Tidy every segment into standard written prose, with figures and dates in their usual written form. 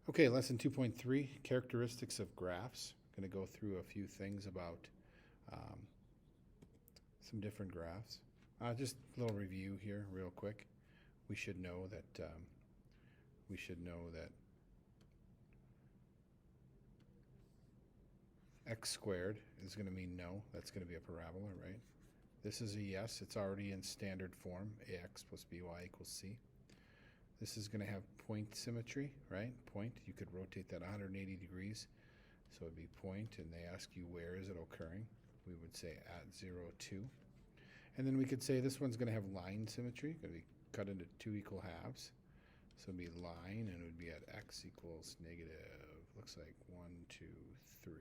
Okay, lesson 2.3, characteristics of graphs. I'm going to go through a few things about um, some different graphs. Just a little review here, real quick. We should know that x squared is going to mean no. That's going to be a parabola, right? This is a yes. It's already in standard form. Ax plus by equals c. This is going to have point symmetry, right? Point, you could rotate that 180 degrees. So it'd be point, and they ask you where is it occurring. We would say at 0, 2. And then we could say this one's going to have line symmetry, going to be cut into two equal halves. So it'd be line, and it would be at x equals negative, looks like 1, 2, 3.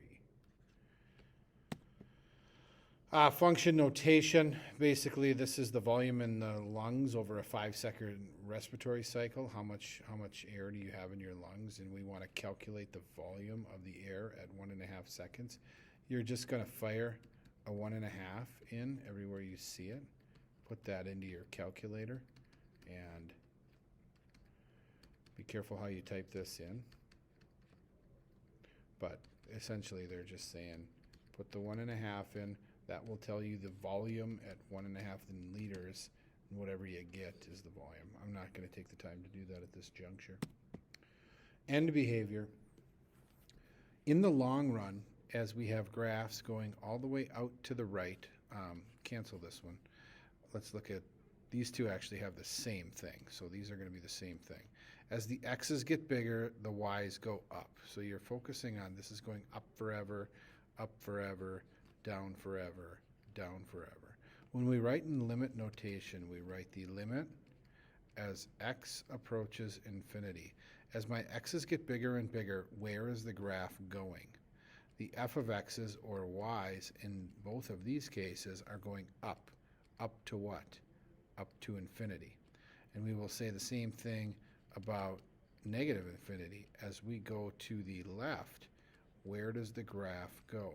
Function notation, basically this is the volume in the lungs over a 5-second respiratory cycle. How much air do you have in your lungs? And we want to calculate the volume of the air at 1.5 seconds. You're just going to fire a 1.5 in everywhere you see it. Put that into your calculator and be careful how you type this in. But essentially they're just saying put the 1.5 in. That will tell you the volume at 1.5 in liters, and whatever you get is the volume. I'm not going to take the time to do that at this juncture. End behavior. In the long run, as we have graphs going all the way out to the right, cancel this one. Let's look at, these two actually have the same thing, so these are going to be the same thing. As the x's get bigger, the y's go up. So you're focusing on this is going up forever, down forever, down forever. When we write in limit notation, we write the limit as x approaches infinity. As my x's get bigger and bigger, where is the graph going? The f of x's or y's in both of these cases are going up. Up to what? Up to infinity. And we will say the same thing about negative infinity. As we go to the left, where does the graph go?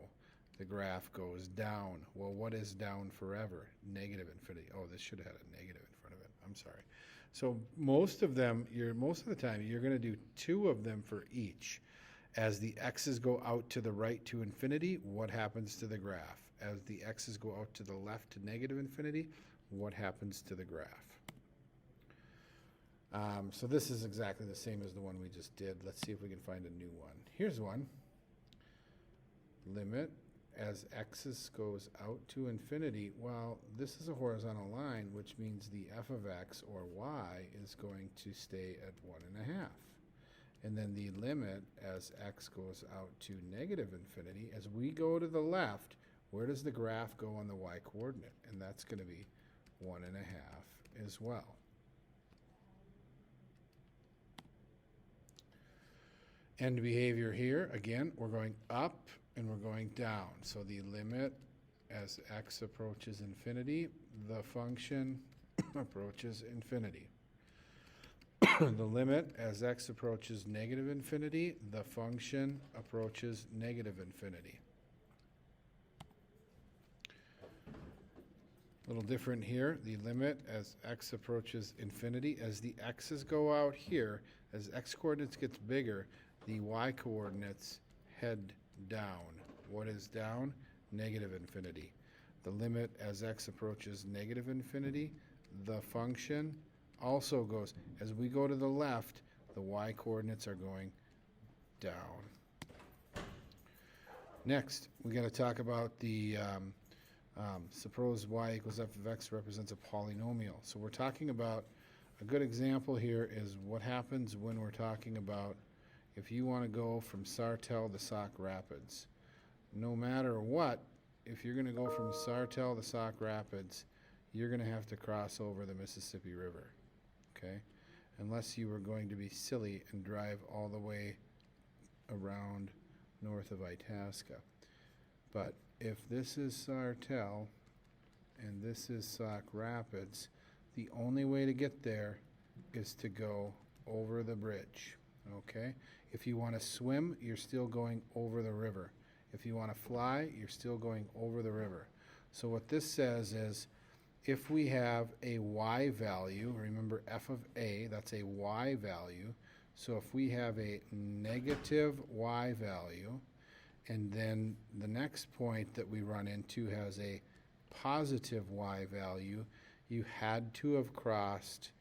The graph goes down. Well, what is down forever? Negative infinity. Oh, this should have had a negative in front of it. I'm sorry. So most of the time, you're going to do two of them for each. As the x's go out to the right to infinity, what happens to the graph? As the x's go out to the left to negative infinity, what happens to the graph? So this is exactly the same as the one we just did. Let's see if we can find a new one. Here's one. Limit as x's goes out to infinity. Well, this is a horizontal line, which means the f of x or y is going to stay at 1.5. And then the limit as x goes out to negative infinity, as we go to the left, where does the graph go on the y coordinate? And that's going to be 1.5 as well. End behavior here, again, we're going up and we're going down. So the limit as x approaches infinity, the function approaches infinity. The limit as x approaches negative infinity, the function approaches negative infinity. A little different here, the limit as x approaches infinity, as the x's go out here, as x coordinates gets bigger, the y coordinates head down. What is down? Negative infinity. The limit as x approaches negative infinity, the function also goes, as we go to the left, the y coordinates are going down. Next, we're going to talk about the, suppose y equals f of x represents a polynomial. So we're talking about, a good example here is what happens when we're talking about if you want to go from Sartell to Sauk Rapids. No matter what, if you're going to go from Sartell to Sauk Rapids, you're going to have to cross over the Mississippi River, okay? Unless you were going to be silly and drive all the way around north of Itasca. But if this is Sartell and this is Sauk Rapids, the only way to get there is to go over the bridge, okay? If you want to swim, you're still going over the river. If you want to fly, you're still going over the river. So what this says is if we have a y value, remember f of a, that's a y value, So if we have a negative y value, and then the next point that we run into has a positive y value, you had to have crossed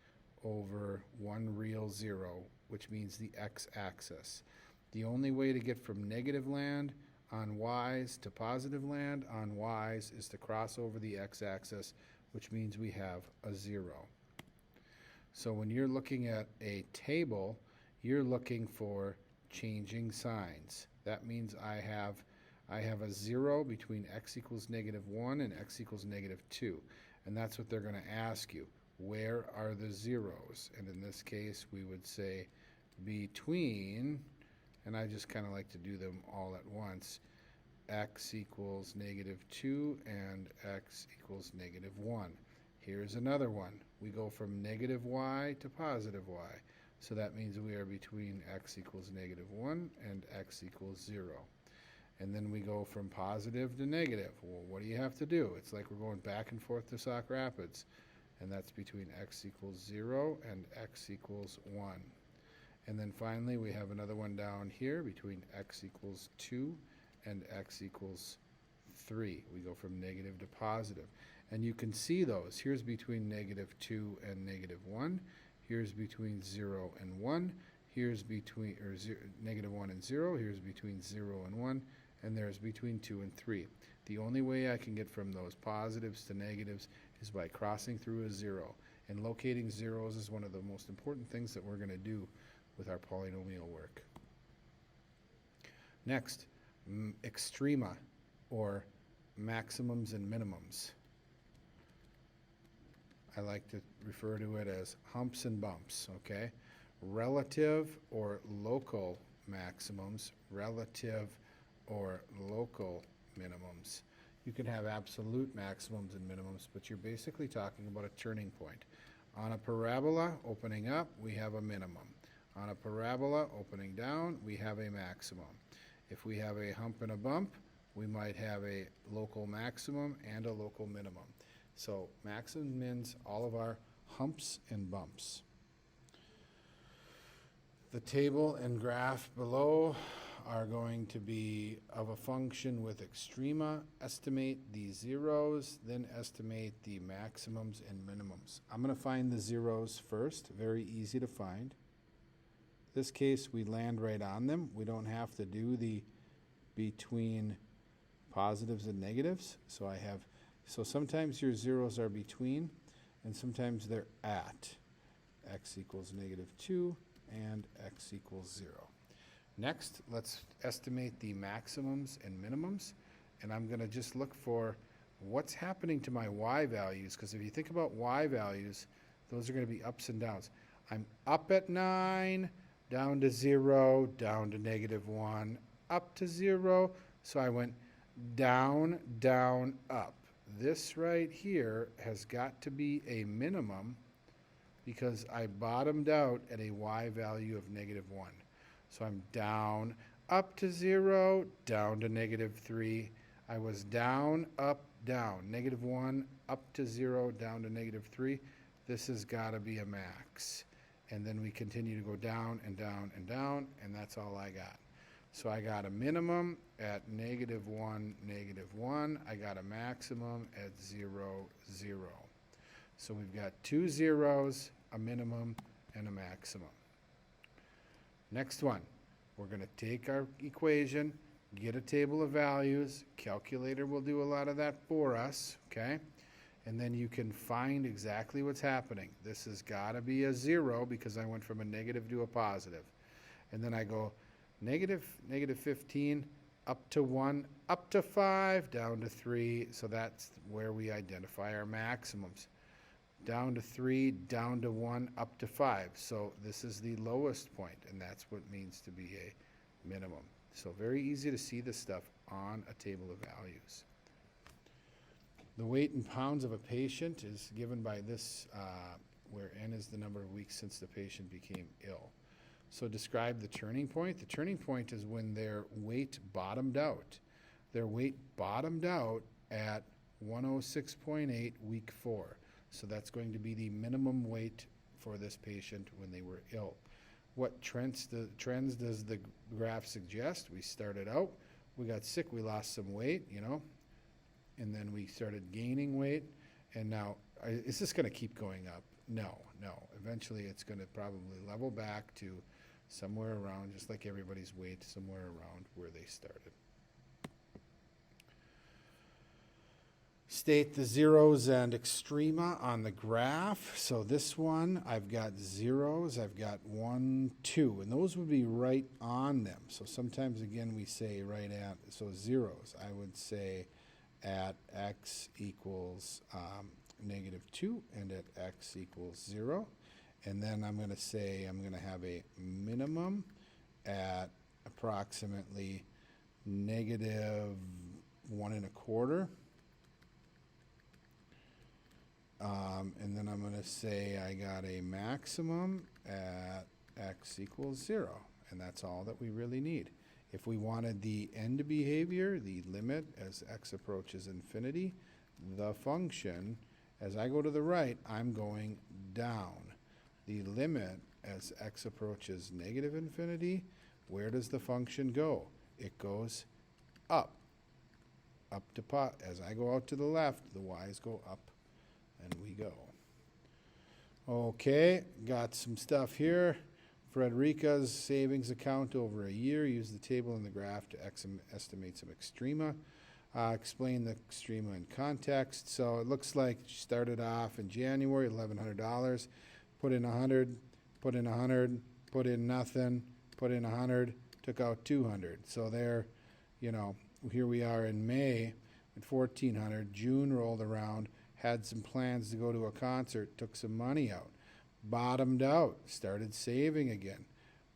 over one real zero, which means the x-axis. The only way to get from negative land on y's to positive land on y's is to cross over the x-axis, which means we have a 0. So when you're looking at a table, you're looking for changing signs. That means I have a 0 between x equals -1 and x equals -2. And that's what they're going to ask you. Where are the zeros? And in this case, we would say between, and I just kind of like to do them all at once, x equals -2 and x equals -1. Here's another one. We go from negative y to positive y. So that means we are between x equals -1 and x equals 0. And then we go from positive to negative. Well, what do you have to do? It's like we're going back and forth to Sauk Rapids. And that's between x equals 0 and x equals 1. And then finally, we have another one down here between x equals 2 and x equals 3. We go from negative to positive. And you can see those. Here's between -2 and -1. Here's between 0 and 1. Here's between, -1 and 0. Here's between 0 and 1. And there's between 2 and 3. The only way I can get from those positives to negatives is by crossing through a 0. And locating zeros is one of the most important things that we're going to do with our polynomial work. Next, extrema, or maximums and minimums. I like to refer to it as humps and bumps, okay? Relative or local maximums, relative or local minimums. You can have absolute maximums and minimums, but you're basically talking about a turning point. On a parabola opening up, we have a minimum. On a parabola opening down, we have a maximum. If we have a hump and a bump, we might have a local maximum and a local minimum. So maximum means all of our humps and bumps. The table and graph below are going to be of a function with extrema. Estimate the zeros, then estimate the maximums and minimums. I'm going to find the zeros first. Very easy to find. This case, we land right on them. We don't have to do the between positives and negatives. So sometimes your zeros are between, and sometimes they're at. X equals -2 and x equals 0. Next, let's estimate the maximums and minimums. And I'm going to just look for what's happening to my y values, because if you think about y values, those are going to be ups and downs. I'm up at 9, down to 0, down to -1, up to 0. So I went down, down, up. This right here has got to be a minimum because I bottomed out at a y value of -1. So I'm down, up to 0, down to -3. I was down, up, down. -1, up to 0, down to -3. This has got to be a max. And then we continue to go down and down and down, and that's all I got. So I got a minimum at -1, -1. I got a maximum at 0, 0. So we've got two zeros, a minimum, and a maximum. Next one, we're going to take our equation, get a table of values. Calculator will do a lot of that for us, okay? And then you can find exactly what's happening. This has got to be a 0 because I went from a negative to a positive. And then I go -15, up to 1, up to 5, down to 3. So that's where we identify our maximums. Down to 3, down to 1, up to 5. So this is the lowest point, and that's what it means to be a minimum. So very easy to see this stuff on a table of values. The weight in pounds of a patient is given by this, where n is the number of weeks since the patient became ill. So describe the turning point. The turning point is when their weight bottomed out. Their weight bottomed out at 106.8 week 4. So that's going to be the minimum weight for this patient when they were ill. what trends does the graph suggest? We started out, we got sick, we lost some weight, you know, and then we started gaining weight, and now, is this going to keep going up? No, no. Eventually it's going to probably level back to somewhere around, just like everybody's weight, somewhere around where they started. State the zeros and extrema on the graph. So this one, I've got zeros, I've got 1, 2, and those would be right on them. So sometimes, again, we say right at, so zeros, I would say at x equals -2 and at x equals 0. And then I'm going to say I'm going to have a minimum at approximately -1.25. And then I'm going to say I got a maximum at x equals 0. And that's all that we really need. If we wanted the end behavior, the limit as x approaches infinity, the function, as I go to the right, I'm going down. The limit as x approaches negative infinity, where does the function go? It goes up. Up to as I go out to the left, the y's go up, and we go. Okay, got some stuff here. Frederica's savings account over a year. Use the table in the graph to estimate some extrema. Explain the extrema in context. So it looks like she started off in January, $1,100. Put in 100, put in 100, put in nothing, put in 100, took out 200. So there, you know, here we are in May at 1,400. June rolled around, had some plans to go to a concert, took some money out, bottomed out, started saving again.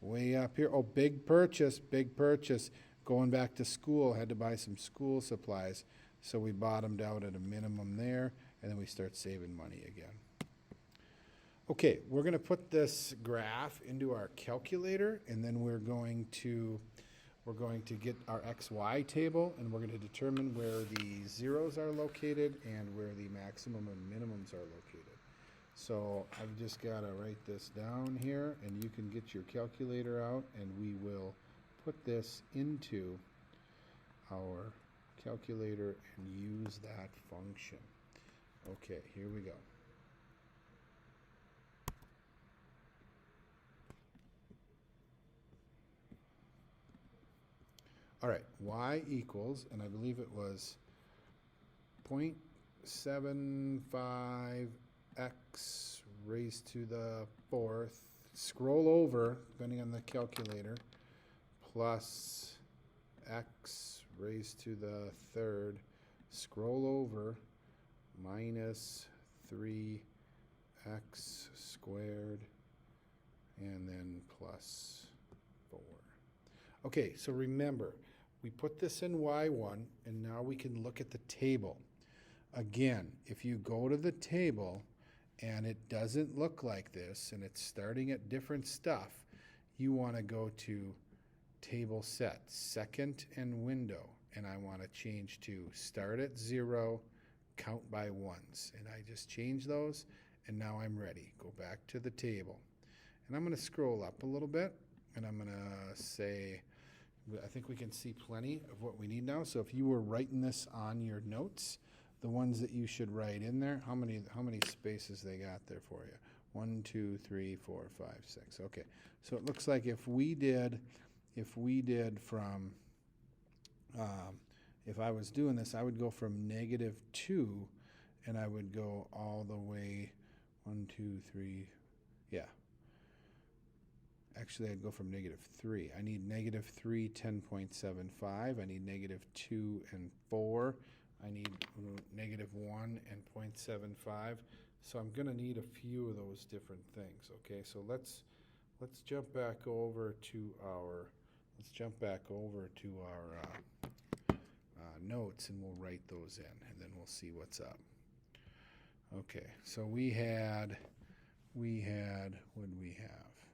Way up here, oh, big purchase, going back to school, had to buy some school supplies, so we bottomed out at a minimum there, and then we start saving money again. Okay, we're going to put this graph into our calculator, and then we're going to get our XY table, and we're going to determine where the zeros are located and where the maximum and minimums are located. So I've just got to write this down here, and you can get your calculator out, and we will put this into our calculator and use that function. Okay, here we go. All right, y equals, and I believe it was 0.75x raised to the 4th, scroll over, depending on the calculator, plus x raised to the 3rd, scroll over, minus 3x squared, and then plus 4. Okay, so remember, we put this in y1, and now we can look at the table. Again, if you go to the table and it doesn't look like this, and it's starting at different stuff, you want to go to table set, second and window, and I want to change to start at 0, count by ones. And I just change those, and now I'm ready. Go back to the table. And I'm going to scroll up a little bit, and I'm going to say, I think we can see plenty of what we need now. So if you were writing this on your notes, the ones that you should write in there, how many spaces they got there for you? 1, 2, 3, 4, 5, 6. Okay, so it looks like if we did from, if I was doing this, I would go from -2, and I would go all the way 1, 2, 3, yeah. Actually, I'd go from -3. I need -3, 10.75. I need -2 and 4. I need -1 and 0.75. So I'm going to need a few of those different things. Okay, so let's jump back over to our notes, and we'll write those in, and then we'll see what's up. Okay, so we had what did we have?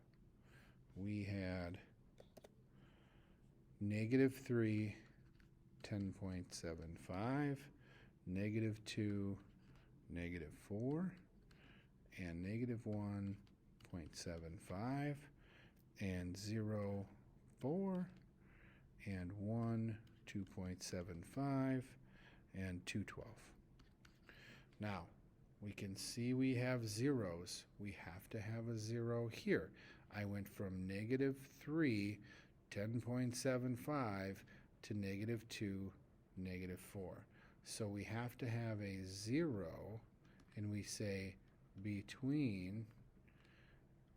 We had -3, 10.75, -2, -4, and -1.75. and 0, 4, and 1, 2.75, and 212. Now, we can see we have zeros. We have to have a 0 here. I went from negative 3, 10.75 to negative 2, negative 4. So we have to have a 0, and we say between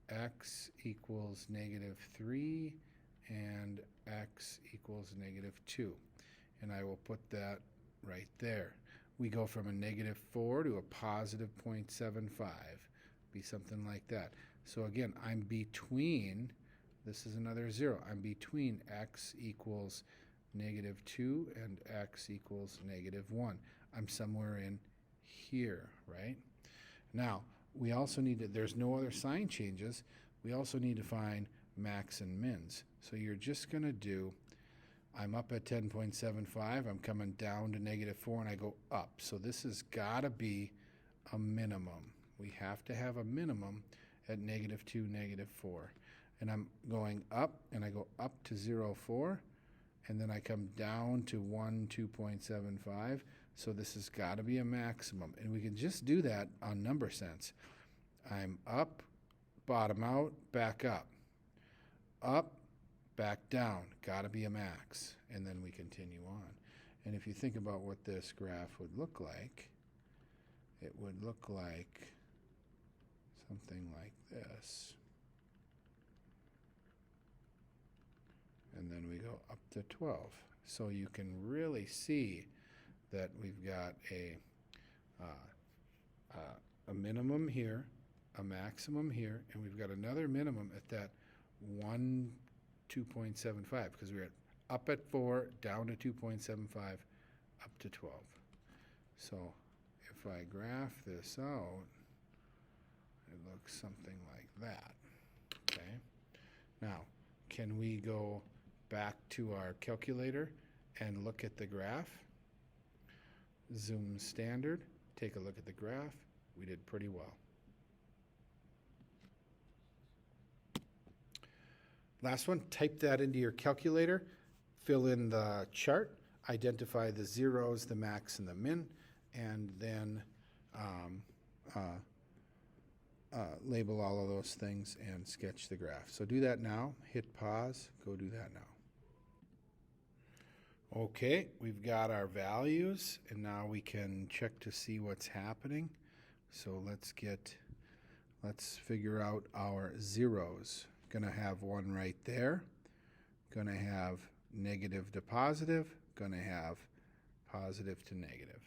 x equals negative 3 and x equals negative 2. And I will put that right there. We go from a negative 4 to a positive 0.75. Be something like that. So again, I'm between, this is another 0, I'm between x equals negative 2 and x equals negative 1. I'm somewhere in here, right? Now, we also need to, there's no other sign changes, we also need to find max and mins. So you're just going to do, I'm up at 10.75, I'm coming down to negative 4, and I go up. So this has got to be a minimum. We have to have a minimum at negative 2, negative 4. And I'm going up, and I go up to 0, 4, and then I come down to 1, 2.75. So this has got to be a maximum. And we can just do that on number sense. I'm up, bottom out, back up. Up, back down. Got to be a max. And then we continue on. And if you think about what this graph would look like, it would look like something like this. And then we go up to 12. So you can really see that we've got a minimum here, a maximum here, and we've got another minimum at that 1, 2.75, because we're up at 4, down to 2.75, up to 12. So if I graph this out, it looks something like that. Okay. Now, can we go back to our calculator and look at the graph? Zoom standard, take a look at the graph. We did pretty well. Last one, type that into your calculator, fill in the chart, identify the zeros, the max, and the min, and then label all of those things and sketch the graph. So do that now. Hit pause. Go do that now. Okay, we've got our values, and now we can check to see what's happening. So let's figure out our zeros. Gonna have one right there. Gonna have negative to positive. Gonna have positive to negative.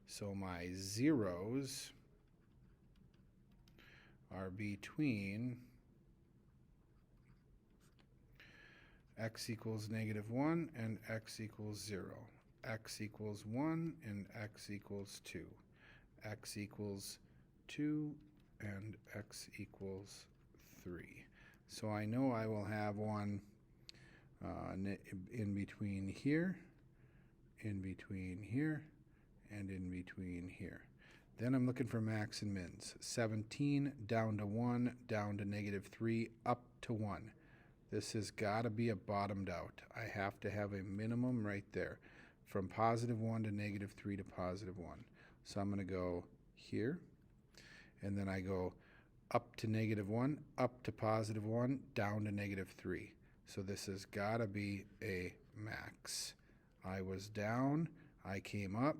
So my zeros are between x equals negative 1 and x equals 0. X equals 1 and x equals 2. X equals 2 and x equals 3. So I know I will have one in between here, in between here, and in between here. Then I'm looking for max and mins. 17 down to 1, down to negative 3, up to 1. This has got to be a bottomed out. I have to have a minimum right there from positive 1 to negative 3 to positive 1. So I'm going to go here, and then I go up to negative 1, up to positive 1, down to negative 3. So this has got to be a max. I was down, I came up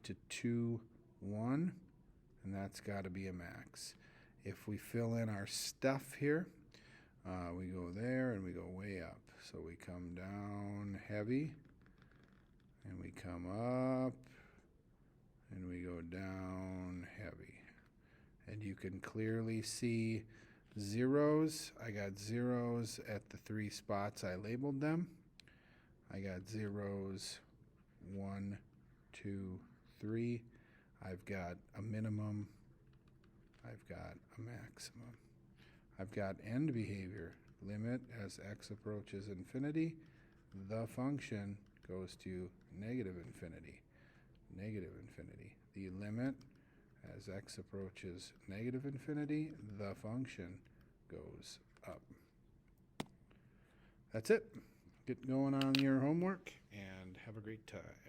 to 2, 1, and that's got to be a max. If we fill in our stuff here, we go there and we go way up. So we come down heavy, and we come up, and we go down heavy. And you can clearly see zeros. I got zeros at the 3 spots I labeled them. I got zeros 1, 2, 3. I've got a minimum. I've got a maximum. I've got end behavior. Limit as x approaches infinity. The function goes to negative infinity. Negative infinity. The limit as x approaches negative infinity, the function goes up. That's it. Get going on your homework and have a great time.